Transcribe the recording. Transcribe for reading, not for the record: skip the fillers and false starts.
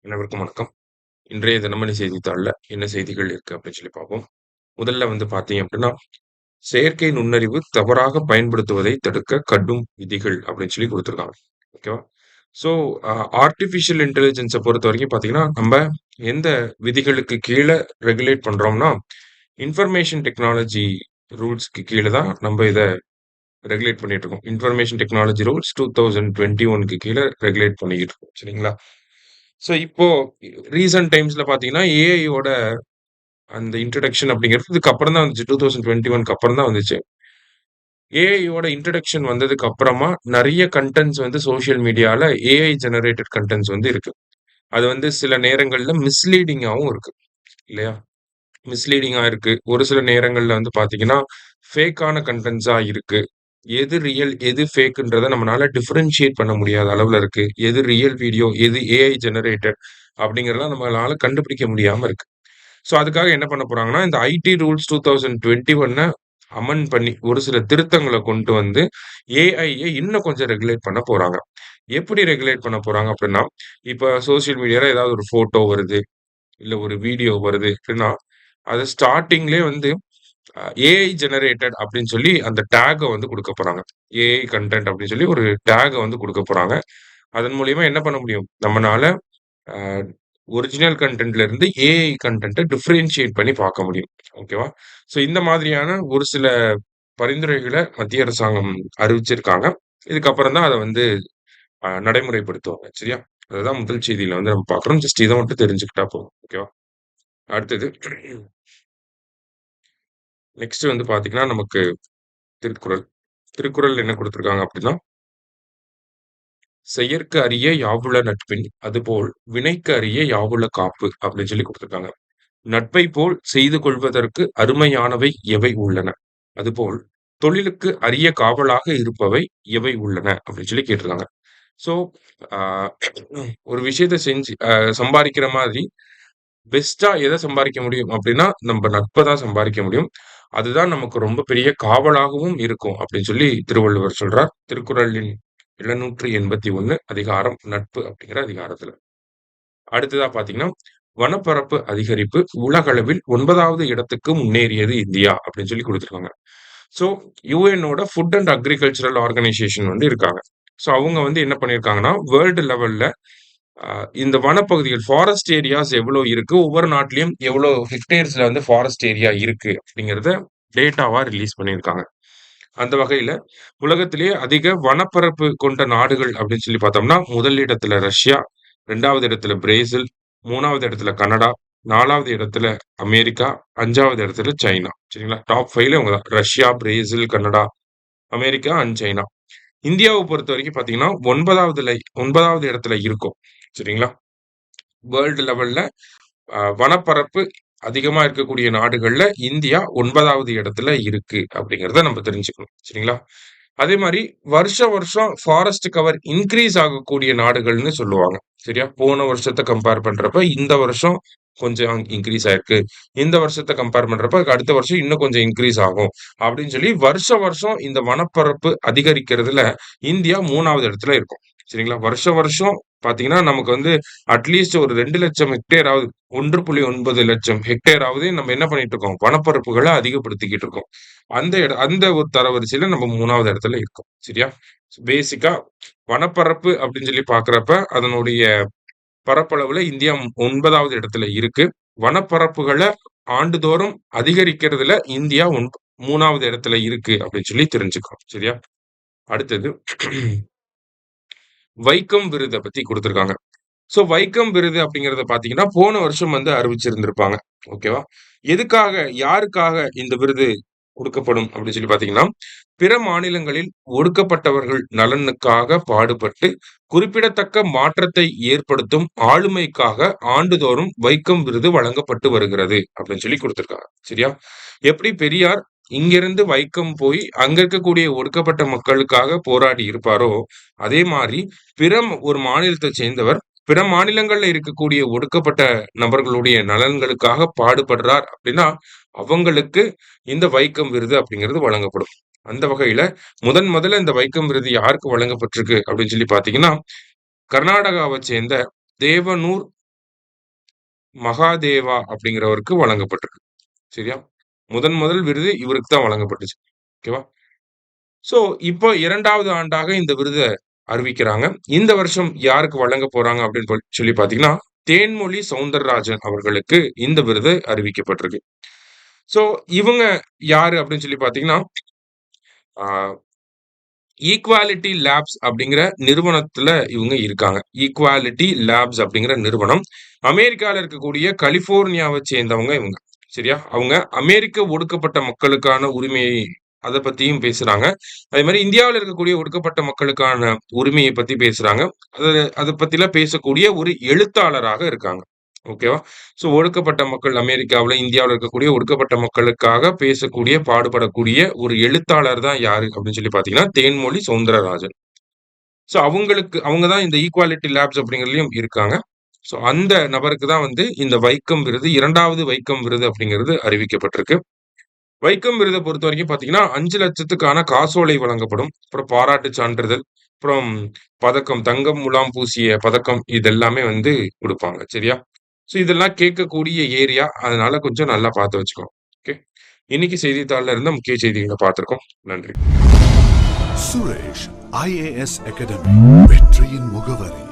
அனைவருக்கும் வணக்கம். இன்றைய தினமணி செய்தித்தாள்ல என்ன செய்திகள் இருக்கு அப்படின்னு சொல்லி பார்ப்போம். முதல்ல பார்த்தீங்க அப்படின்னா, செயற்கை நுண்ணறிவு தவறாக பயன்படுத்துவதை தடுக்க கடும் விதிகள் அப்படின்னு சொல்லி குடுத்துருக்காங்க. ஓகேவா? ஸோ ஆர்ட்டிஃபிஷியல் இன்டெலிஜென்ஸ பொறுத்தவரைக்கும் பார்த்தீங்கன்னா, நம்ப எந்த விதிகளுக்கு கீழ ரெகுலேட் பண்றோம்னா, இன்ஃபர்மேஷன் டெக்னாலஜி ரூல்ஸ்க்கு கீழ தான் நம்ப இத ரெகுலேட் பண்ணிட்டு இருக்கோம். இன்ஃபர்மேஷன் டெக்னாலஜி ரூல்ஸ் 2021க்கு கீழ ரெகுலேட் பண்ணிக்கிட்டு இருக்கோம். சரிங்களா? ஸோ இப்போ ரீசென்ட் டைம்ஸ்ல பார்த்தீங்கன்னா, ஏஐயோட அந்த இன்ட்ரோடக்ஷன் அப்படிங்கிறது இதுக்கு அப்புறம் தான் வந்துச்சு. 2021க்கு அப்புறம் தான் வந்துச்சு. ஏஐயோட இன்ட்ரோடக்ஷன் வந்ததுக்கு அப்புறமா நெறைய கன்டென்ட்ஸ் சோசியல் மீடியால ஏஐ ஜெனரேட்டட் கன்டென்ட்ஸ் இருக்கு. அது சில நேரங்கள்ல மிஸ்லீடிங்காவும் இருக்கு. இல்லையா? மிஸ்லீடிங்கா இருக்கு. ஒரு சில நேரங்கள்ல பார்த்தீங்கன்னா, ஃபேக்கான கன்டென்ட்ஸா இருக்கு. எது ரியல், எது ஃபேக்குன்றத நம்மனால டிஃபரன்ஷியேட் பண்ண முடியாத அளவுல இருக்கு. எது ரியல் வீடியோ, எது ஏஐ ஜெனரேட்டட் அப்படிங்கிறதெல்லாம் நம்மளால கண்டுபிடிக்க முடியாம இருக்கு. ஸோ அதுக்காக என்ன பண்ண போறாங்கன்னா, இந்த ஐடி ரூல்ஸ் 2021 அமெண்ட் பண்ணி ஒரு சில திருத்தங்கள கொண்டு ஏஐய இன்னும் கொஞ்சம் ரெகுலேட் பண்ண போறாங்க. எப்படி ரெகுலேட் பண்ண போறாங்க அப்படின்னா, இப்ப சோசியல் மீடியால ஏதாவது ஒரு ஃபோட்டோ வருது, இல்ல ஒரு வீடியோ வருது அப்படின்னா, அது ஸ்டார்ட்டிங்லயே ஏஐ ஜெனரேட்டட் அப்படின்னு சொல்லி அந்த டாக்க குடுக்கப் போறாங்க. ஏஐ கன்டென்ட் அப்படின்னு சொல்லி ஒரு டாக குடுக்கப் போறாங்க. அதன் மூலியமா என்ன பண்ண முடியும்? நம்மனால அ ஒரிஜினல் கன்டென்ட்ல இருந்து ஏஐ கன்டென்ட்ட டிஃபரன்ஷியேட் பண்ணி பார்க்க முடியும். ஓகேவா? ஸோ இந்த மாதிரியான ஒரு சில பரிந்துரைகள மத்திய அரசாங்கம் அறிவிச்சிருக்காங்க. இதுக்கப்புறம் தான் அத நடைமுறைப்படுத்துவாங்க. சரியா? அதுதான் முதல் செய்தியில நம்ம பார்க்குறோம். ஜஸ்ட் இத மட்டும் தெரிஞ்சுக்கிட்டா போதும். ஓகேவா? அடுத்தது நெக்ஸ்ட் பார்த்தீங்கன்னா, நமக்கு திருக்குறள். திருக்குறள் என்ன குடுத்திருக்காங்க அப்படின்னா, "செயற்கு அரிய யாவுள நட்பின், அதுபோல் வினைக்கு அரிய யாவுள காப்பு" அப்படின்னு சொல்லி குடுத்திருக்காங்க. நட்பைப் போல் செய்து கொள்வதற்கு அருமையானவை எவை உள்ளன? அதுபோல் தொழிலுக்கு அரிய காவலாக இருப்பவை எவை உள்ளன? அப்படின்னு சொல்லி கேட்டிருக்காங்க. ஸோ, ஆ ஒரு விஷயத்த செஞ்சு சம்பாரிக்கிற மாதிரி பெஸ்ட்டா எத சம்பாரிக்க முடியும் அப்படின்னா, நம்ப நட்ப தான் சம்பாரிக்க முடியும். அதுதான் நமக்கு ரொம்ப பெரிய காவலாகவும் இருக்கும் அப்படின்னு சொல்லி திருவள்ளுவர் சொல்றார். திருக்குறளின் 781 அதிகாரம் நட்பு அப்படிங்கிற அதிகாரத்துல. அடுத்ததா பார்த்தீங்கன்னா, வனப்பரப்பு அதிகரிப்பு உலகளவில் 9வது இடத்துக்கு முன்னேறியது இந்தியா அப்படின்னு சொல்லி குடுத்திருக்காங்க. ஸோ யுஎன்னோட ஃபுட் அண்ட் அக்ரிகல்ச்சரல் ஆர்கனைசேஷன் இருக்காங்க. ஸோ அவங்க என்ன பண்ணியிருக்காங்கன்னா, வேர்ல்டு லெவல்ல அ இந்த வனப்பகுதிகள் ஃபாரஸ்ட் ஏரியாஸ் எவ்வளோ இருக்கு, ஒவ்வொரு நாட்டிலயும் எவ்வளோ ஹெக்டேர்ஸ்ல ஃபாரஸ்ட் ஏரியா இருக்கு அப்படிங்கிறத டேட்டாவா ரிலீஸ் பண்ணியிருக்காங்க. அந்த வகையில உலகத்திலேயே அதிக வனப்பரப்பு கொண்ட நாடுகள் அப்படின்னு சொல்லி பார்த்தோம்னா, முதல் இடத்துல ரஷ்யா, 2வது இடத்துல பிரேசில், 3வது இடத்துல கனடா, 4வது இடத்துல அமெரிக்கா, 5வது இடத்துல சைனா. சரிங்களா? டாப் 5ல இவங்க தான். Russia, Brazil, Canada, America and China. இந்தியாவ பொறுத்தவரைக்கும் பார்த்தீங்கன்னா, 9வது இடத்துல இருக்கோம். சரிங்களா? வேர்ல்டு லெவல்ல வனப்பரப்பு அதிகமா இருக்கக்கூடிய நாடுகள்ல இந்தியா 9வது இடத்துல இருக்கு அப்படிங்கிறத நம்ம தெரிஞ்சுக்கணும். சரிங்களா? அதே மாரி வருஷம் வருஷம் ஃபாரஸ்ட் கவர் இன்கிரீஸ் ஆகக்கூடிய நாடுகள்னு சொல்லுவாங்க. சரியா? போன வருஷத்த கம்பேர் பண்றப்ப இந்த வருஷம் கொஞ்சம் இன்கிரீஸ் ஆயிருக்கு. இந்த வருஷத்த கம்பேர் பண்றப்ப அதுக்கு அடுத்த வருஷம் இன்னும் கொஞ்சம் இன்கிரீஸ் ஆகும். அப்படின்னு சொல்லி வருஷம் வருஷம் இந்த வனப்பரப்பு அதிகரிக்கிறதுல இந்தியா 3வது இடத்துல இருக்கும். சரிங்களா? வருஷம் வருஷம் பார்த்தீங்கன்னா, நமக்கு அட்லீஸ்ட் ஒரு 2,00,000 ஹெக்டேராவது 1.9 லட்சம் ஹெக்டேராவது நம்ம என்ன பண்ணிட்டு இருக்கோம்? வனப்பரப்புகள அதிகப்படுத்திக்கிட்டு இருக்கோம். அந்த ஒரு தரவரிசையில நம்ம 3வது இடத்துல இருக்கோம். சரியா? பேசிக்கா வனப்பரப்பு அப்படின்னு சொல்லி பார்க்கிறப்ப, அதனுடைய பரப்பளவுல இந்தியா 9வது இடத்துல இருக்கு. வனப்பரப்புகள ஆண்டுதோறும் அதிகரிக்கிறதுல இந்தியா 3வது இடத்துல இருக்கு அப்படின்னு சொல்லி தெரிஞ்சுக்கிறோம். சரியா? அடுத்தது வைக்கம் விருத பத்தி குடுத்திருக்காங்க. ஸோ வைக்கம் விருது அப்படிங்கிறத பார்த்தீங்கன்னா, போன வருஷம் அறிவிச்சிருந்திருப்பாங்க. ஓகேவா? எதுக்காக, யாருக்காக இந்த விருது குடுக்கப்படும் அப்படின்னு சொல்லி பார்த்தீங்கன்னா, பிற மாநிலங்களில் ஒடுக்கப்பட்டவர்கள் நலனுக்காக பாடுபட்டு, குறிப்பிடத்தக்க மாற்றத்தை ஏற்படுத்தும் ஆளுமைக்காக ஆண்டுதோறும் வைக்கம் விருது வழங்கப்பட்டு வருகிறது அப்படின்னு சொல்லி குடுத்திருக்காங்க. சரியா? எப்படி பெரியார் இங்கிருந்து வைக்கம் போய் அங்க இருக்கக்கூடிய ஒடுக்கப்பட்ட மக்களுக்காக போராடி இருப்பாரோ, அதே மாரி ஒரு மாநிலத்த சேர்ந்தவர் பிற மாநிலங்கள்ல இருக்கக்கூடிய ஒடுக்கப்பட்ட நபர்களுடைய நலன்களுக்காக பாடுபடுறார் அப்படின்னா, அவங்களுக்கு இந்த வைக்கம் விருது அப்படிங்கிறது வழங்கப்படும். அந்த வகையில முதல்ல இந்த வைக்கம் விருது யாருக்கு வழங்கப்பட்டிருக்கு அப்படின்னு சொல்லி பார்த்தீங்கன்னா, கர்நாடகாவ சேர்ந்த தேவனூர் மகாதேவா அப்படிங்கிறவருக்கு வழங்கப்பட்டிருக்கு. சரியா? முதல் விருது இவருக்கு தான் வழங்கப்பட்டுச்சு. ஓகேவா? ஸோ, இப்போ 2வது ஆண்டாக இந்த விருத அறிவிக்கிறாங்க. இந்த வருஷம் யாருக்கு வழங்கப் போறாங்க அப்படின்னு சொல்லி பார்த்தீங்கன்னா, தேன்மொழி சௌந்தரராஜன் அவர்களுக்கு இந்த விருது அறிவிக்கப்பட்டிருக்கு. ஸோ, இவங்க யாரு அப்படின்னு சொல்லி பார்த்தீங்கன்னா, ஆ ஈக்வாலிட்டி லேப்ஸ் அப்படிங்கிற நிறுவனத்துல இவங்க இருக்காங்க. ஈக்வாலிட்டி லேப்ஸ் அப்படிங்கிற நிறுவனம். அமெரிக்கால இருக்கக்கூடிய கலிஃபோர்னியாவ சேர்ந்தவங்க இவங்க. சரியா? அவங்க அமெரிக்க ஒடுக்கப்பட்ட மக்களுக்கான உரிமையை அத பத்தியும் பேசுறாங்க. அதே மாரி இந்தியாவுல இருக்கக்கூடிய ஒடுக்கப்பட்ட மக்களுக்கான உரிமைய பத்தி பேசுறாங்க. அத பத்திலாம் பேசக்கூடிய ஒரு எழுத்தாளராக இருக்காங்க. ஓகேவா? ஸோ ஒடுக்கப்பட்ட மக்கள் அமெரிக்காவுல, இந்தியாவுல இருக்கக்கூடிய ஒடுக்கப்பட்ட மக்களுக்காக பேசக்கூடிய, பாடுபடக்கூடிய ஒரு எழுத்தாளர் தான் யாரு அப்படின்னு சொல்லி பார்த்தீங்கன்னா, தேன்மொழி சௌந்தரராஜன். ஸோ அவங்க தான் இந்த ஈக்வாலிட்டி லேப்ஸ் அப்படிங்கிறதுலயும் இருக்காங்க. ஸோ அந்த நபருக்கு தான் வந்து இந்த வைக்கம் விருது 2வது வைக்கம் விருது அப்படிங்கிறது அறிவிக்கப்பட்டிருக்கு. வைக்கம் விருத பொறுத்தவரைக்கும் பார்த்தீங்கன்னா, 5,00,000த்துக்கான காசோலை வழங்கப்படும். அப்புறம் பாராட்டுச் சான்றிதழ், அப்புறம் பதக்கம், தங்கம் முலாம் பூசிய பதக்கம் இதெல்லாமே வந்து குடுப்பாங்க. சரியா? ஸோ இதெல்லாம் கேட்கக்கூடிய ஏரியா. அதனால கொஞ்சம் நல்லா பார்த்து வச்சுக்கணும். ஓகே. இன்னைக்கு செய்தித்தாள்ல இருந்த முக்கிய செய்திகள பார்த்திருக்கோம். நன்றி. சுரேஷ் IAS அகாடமி வெற்றியின் முகவரி.